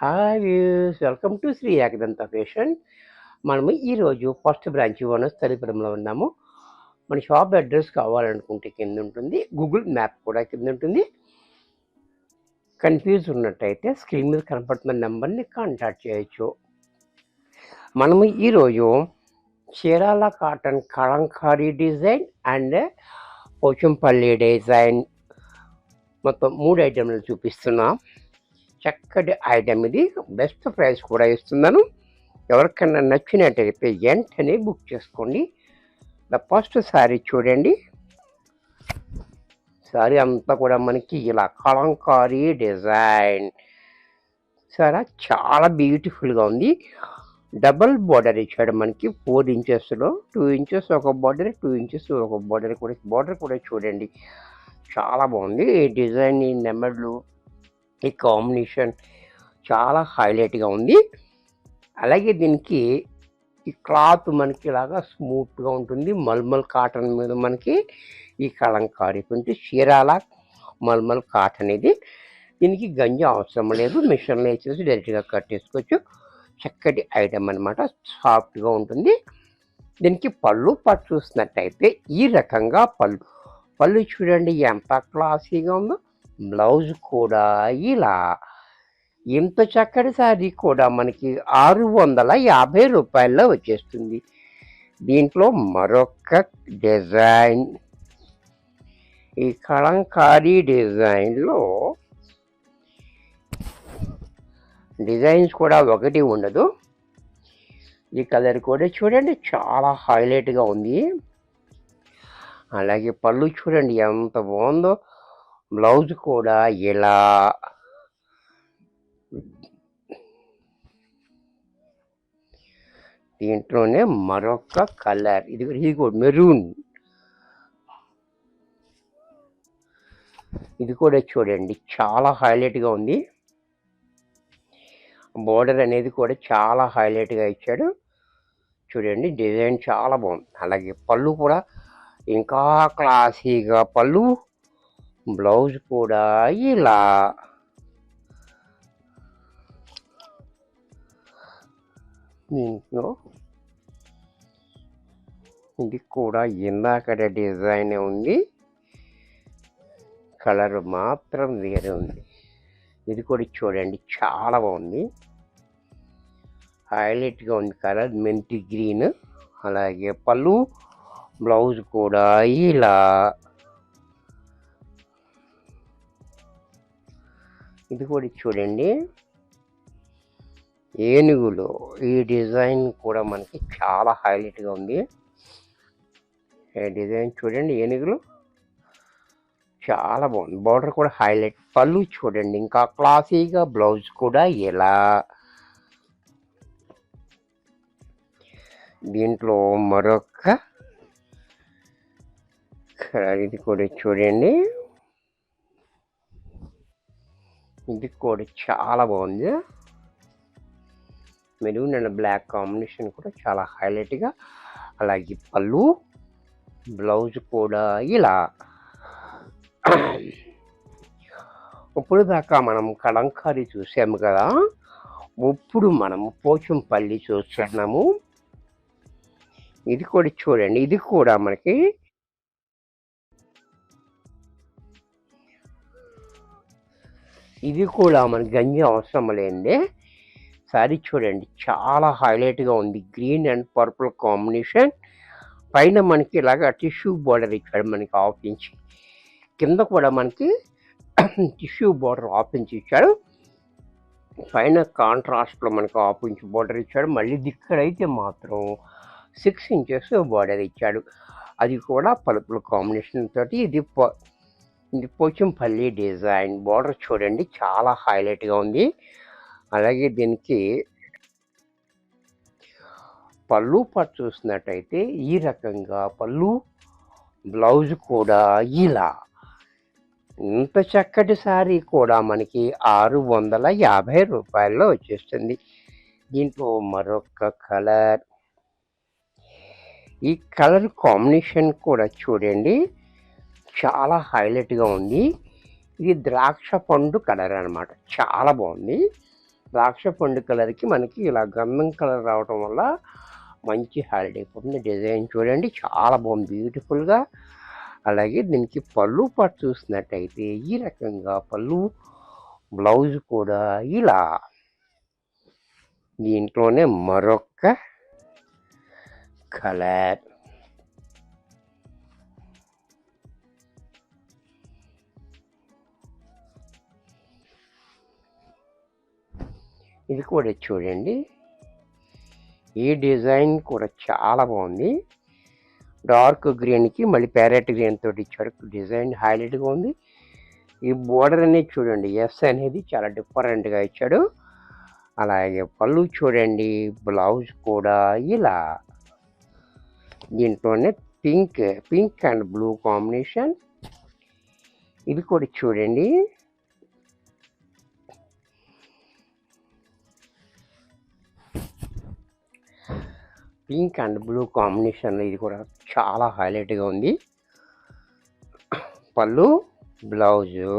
Hi views welcome to Shri Ekadanta fashion. మనము ఈరోజు first branch వనస్థలిపురంలో ఉన్నాము. మన షాప్ అడ్రస్ కావాలనుకుంటే కింద ఉంటుంది, గూగుల్ మ్యాప్ కూడా కింద ఉంటుంది. కన్ఫ్యూజ్ ఉన్నట్టయితే స్క్రీన్ మీద కనపడుతున్న నెంబర్ని కాంటాక్ట్ చేయొచ్చు. మనము ఈరోజు Chirala cotton kalamkari design and Pochampally design మొత్తం 3 ఐటెంలు చూపిస్తున్నాం. చక్కటి ఐటెం ఇది, బెస్ట్ ప్రైస్ కూడా ఇస్తున్నాను. ఎవరికైనా నచ్చినట్టయితే వెంటనే బుక్ చేసుకోండి. ద ఫస్ట్ శారీ చూడండి. శారీ అంతా కూడా మనకి ఇలా కలంకారీ డిజైన్ సరే చాలా బ్యూటిఫుల్గా ఉంది. డబల్ బార్డర్ ఇచ్చాడు మనకి 4 ఇంచెస్లో, 2 ఇంచెస్ ఒక బార్డర్, 2 ఇంచెస్ ఒక బార్డర్ కూడా చూడండి చాలా బాగుంది. ఈ డిజైన్, ఈ నెంబర్లు, ఈ కాంబినేషన్ చాలా హైలైట్గా ఉంది. అలాగే దీనికి ఈ క్లాత్ మనకి ఇలాగా స్మూత్గా ఉంటుంది. మల్మల్ కాటన్ మీద మనకి ఈ కలంకారీ కొంచెం చీరాల మల్మల్ కాటన్ ఇది. దీనికి గంజి అవసరం లేదు, మిషన్లో వేసేసి డైరెక్ట్గా కట్టేసుకోవచ్చు. చక్కటి ఐటమ్ అనమాట, సాఫ్ట్గా ఉంటుంది. దీనికి పళ్ళు పట్టు చూసినట్టయితే ఈ రకంగా పళ్ళు చూడండి ఎంత క్లాసీగా ఉందో. బ్లౌజ్ కూడా ఇలా. ఇంత చక్కటి శారీ కూడా మనకి 650 రూపాయల్లో వచ్చేస్తుంది. దీంట్లో మరొక డిజైన్, ఈ కలంకారీ డిజైన్లో డిజైన్స్ కూడా ఒకటి ఉండదు. ఈ కలర్ కూడా చూడండి చాలా హైలైట్గా ఉంది. అలాగే పళ్ళు చూడండి ఎంత బాగుందో. బ్లౌజ్ కూడా ఇలా. దీంట్లోనే మరొక కలర్, ఇది కూడా మెరూన్. ఇది కూడా చూడండి చాలా హైలైట్గా ఉంది. బోర్డర్ అనేది కూడా చాలా హైలైట్గా ఇచ్చాడు చూడండి. డిజైన్ చాలా బాగుంది. అలాగే పళ్ళు కూడా ఇంకా క్లాసీగా పళ్ళు. బ్లౌజ్ కూడా ఇలా. దీంట్లో ఇది కూడా ఇందాకడ డిజైన్ ఉంది, కలర్ మాత్రం వేరే ఉంది. ఇది కూడా చూడండి చాలా బాగుంది, హైలైట్గా ఉంది కలర్ మెంతి గ్రీన్. అలాగే పళ్ళు, బ్లౌజ్ కూడా ఇలా. ఇది కూడా చూడండి ఏనుగులో ఈ డిజైన్ కూడా మనకి చాలా హైలైట్గా ఉంది. ఈ డిజైన్ చూడండి ఏనుగులు చాలా బాగుంది. బార్డర్ కూడా హైలైట్. పళ్ళు చూడండి ఇంకా క్లాసీగా. బ్లౌజ్ కూడా ఎలా. దీంట్లో మరొక ఇది కూడా చూడండి, ఇది కూడా చాలా బాగుంది. మెరూన్ అండ్ బ్లాక్ కాంబినేషన్ కూడా చాలా హైలైట్గా. అలాగే పళ్ళు, బ్లౌజ్ కూడా ఇలా. ఇప్పుడు దాకా మనం కలంకారీ చూసాము కదా, ఇప్పుడు మనము పోచంపల్లి చూస్తున్నాము. ఇది కూడా చూడండి, ఇది కూడా మనకి గంజి అవసరం లేనిదే. శారీ చూడండి చాలా హైలైట్గా ఉంది. Green and purple combination. పైన మనకి ఇలాగా టిష్యూ బార్డర్ ఇచ్చాడు మనకి 1/2 ఇంచ్. కింద కూడా మనకి టిష్యూ బార్డర్ 1/2 ఇంచ్ ఇచ్చాడు. పైన కాంట్రాస్ట్లో మనకి 1/2 ఇంచ్ బార్డర్ ఇచ్చాడు. మళ్ళీ ఇక్కడైతే మాత్రం 6 ఇంచెస్ బార్డర్ ఇచ్చాడు. అది కూడా పర్పుల్ కాంబినేషన్ తోటి. ఇది పోచంపల్లి డిజైన్. బార్డర్ చూడండి చాలా హైలైట్గా ఉంది. అలాగే దీనికి పళ్ళు పట్టు చూసినట్టయితే ఈ రకంగా పళ్ళు, బ్లౌజ్ కూడా ఇలా. ఇంత చక్కటి శారీ కూడా మనకి 650 రూపాయల్లో వచ్చేస్తుంది. దీంట్లో మరొక కలర్, ఈ కలర్ కాంబినేషన్ కూడా చూడండి చాలా హైలైట్గా ఉంది. ఇది ద్రాక్ష పండు కలర్ అనమాట, చాలా బాగుంది. ద్రాక్ష పండు కలర్కి మనకి ఇలా గంధం కలర్ రావటం వల్ల మంచి హైలైట్ అయిపోతుంది. డిజైన్ చూడండి చాలా బాగుంది, బ్యూటిఫుల్గా. అలాగే దీనికి పళ్ళు పాటు చూసినట్టయితే ఈ రకంగా పళ్ళు, బ్లౌజ్ కూడా ఇలా. దీంట్లోనే మరొక కలర్. ఇది కూడా చూడండి, ఈ డిజైన్ కూడా చాలా బాగుంది. డార్క్ గ్రీన్కి మళ్ళీ ప్యారెట్ గ్రీన్ తోటి ఇచ్చాడు, డిజైన్ హైలైట్గా ఉంది. ఈ బోర్డర్ అనేది చూడండి, ఎస్ అనేది చాలా డిఫరెంట్గా ఇచ్చాడు. అలాగే పళ్ళు చూడండి, బ్లౌజ్ కూడా ఇలా. దీంట్లోనే పింక్ అండ్ బ్లూ కాంబినేషన్. ఇది కూడా చూడండి, పింక్ అండ్ బ్లూ కాంబినేషన్లో ఇది కూడా చాలా హైలైట్గా ఉంది. పళ్ళు, బ్లౌజు.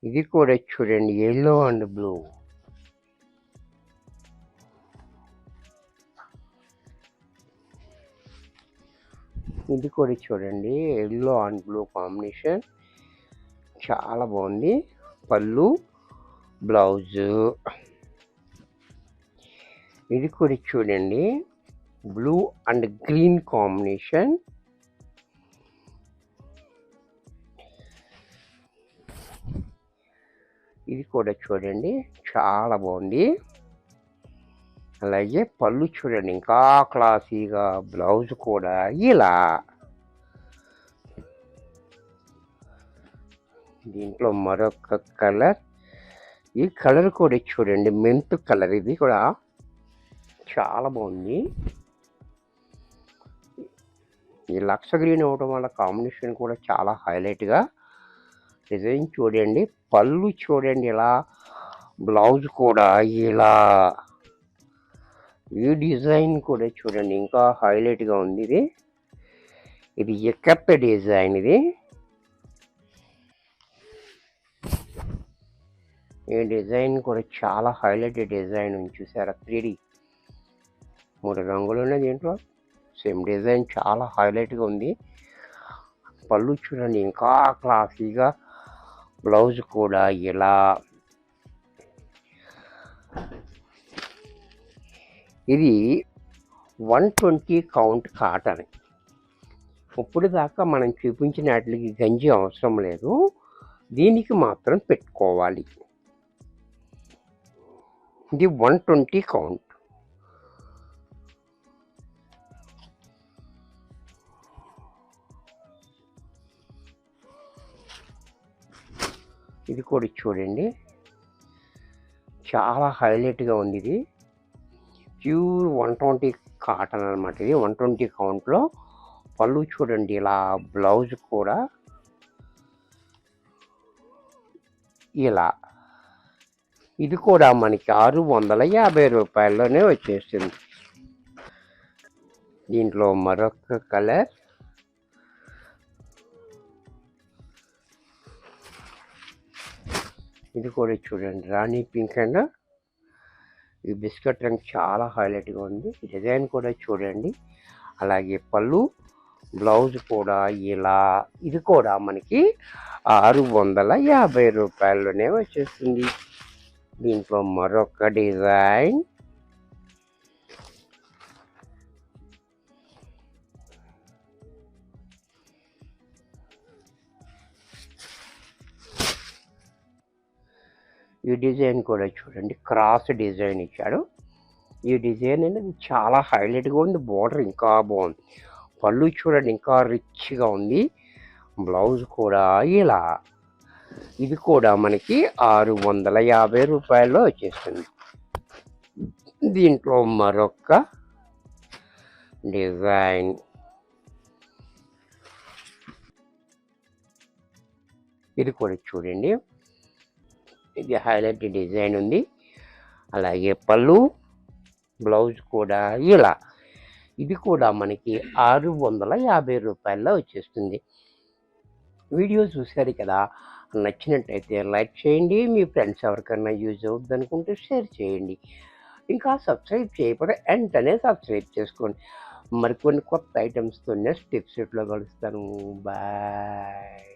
ఇది కూడా చూడండి, ఎల్లో అండ్ బ్లూ. ఇది కూడా చూడండి, ఎల్లో అండ్ బ్లూ కాంబినేషన్ చాలా బాగుంది. పళ్ళు, బ్లౌజు. ఇది కూడా చూడండి, బ్లూ అండ్ గ్రీన్ కాంబినేషన్. ఇది కూడా చూడండి చాలా బాగుంది. అలాగే పళ్ళు చూడండి ఇంకా క్లాసీగా, బ్లౌజ్ కూడా ఇలా. దీంట్లో మరొక కలర్. ఈ కలర్ కూడా చూడండి, మెంతు కలర్. ఇది కూడా చాలా బాగుంది. ఈ లక్ష గ్రీన్ అవడం వల్ల కాంబినేషన్ కూడా చాలా హైలైట్గా. డిజైన్ చూడండి, పళ్ళు చూడండి ఇలా, బ్లౌజ్ కూడా ఇలా. ఈ డిజైన్ కూడా చూడండి ఇంకా హైలైట్గా ఉంది. ఇది ఎక్కత్త డిజైన్. ఈ డిజైన్ కూడా చాలా హైలైట్ డిజైన్ చూసారా, 3D 3 రంగులు ఉన్నాయి దీంట్లో. సేమ్ డిజైన్ చాలా హైలైట్గా ఉంది. పళ్ళు చూడండి ఇంకా క్లాసీగా, బ్లౌజ్ కూడా ఇలా. ఇది 120 కౌంట్ కాటన్. ఇప్పుడు దాకా మనం చూపించిన వాటికి గంజి అవసరం లేదు, దీనికి మాత్రం పెట్టుకోవాలి. ఇది 120 కౌంట్. ఇది కూడా చూడండి చాలా హైలైట్గా ఉంది. ఇది ప్యూర్ 120 కాటన్ అనమాట. ఇది 120 కౌంట్లో. పళ్ళు చూడండి ఇలా, బ్లౌజ్ కూడా ఇలా. ఇది కూడా మనకి 650 రూపాయల్లోనే వచ్చేస్తుంది. దీంట్లో మరొక కలర్. ఇది కూడా చూడండి, రాణి పింక్ అండ్ ఈ బిస్కెట్ రంగు చాలా హైలైట్గా ఉంది. డిజైన్ కూడా చూడండి. అలాగే పళ్ళు, బ్లౌజ్ కూడా ఇలా. ఇది కూడా మనకి 650 రూపాయల్లోనే వచ్చేస్తుంది. దీంట్లో మరొక డిజైన్. ఈ డిజైన్ కూడా చూడండి, క్రాస్ డిజైన్ ఇచ్చాడు. ఈ డిజైన్ అనేది చాలా హైలైట్గా ఉంది. బోర్డర్ ఇంకా బాగుంది. పళ్ళు చూడండి ఇంకా రిచ్గా ఉంది. బ్లౌజ్ కూడా ఇలా. ఇది కూడా మనకి 650 రూపాయల్లో వచ్చేస్తుంది. దీంట్లో మరొక డిజైన్. ఇది కూడా చూడండి, ఇది హైలైట్ డిజైన్ ఉంది. అలాగే పళ్ళు, బ్లౌజ్ కూడా ఇలా. ఇది కూడా మనకి 650 రూపాయల్లో వచ్చేస్తుంది. వీడియో చూశారు కదా, మీకు నచ్చినట్టయితే లైక్ చేయండి. మీ ఫ్రెండ్స్ ఎవరికన్నా యూజ్ అవుద్దనుకుంటే షేర్ చేయండి. ఇంకా సబ్స్క్రైబ్ చేయకపోతే వెంటనే సబ్స్క్రైబ్ చేసుకోండి. మరికొన్ని కొత్త ఐటమ్స్‌తో నెక్స్ట్ ఎపిసోడ్‌లో కలుస్తాను. బాయ్.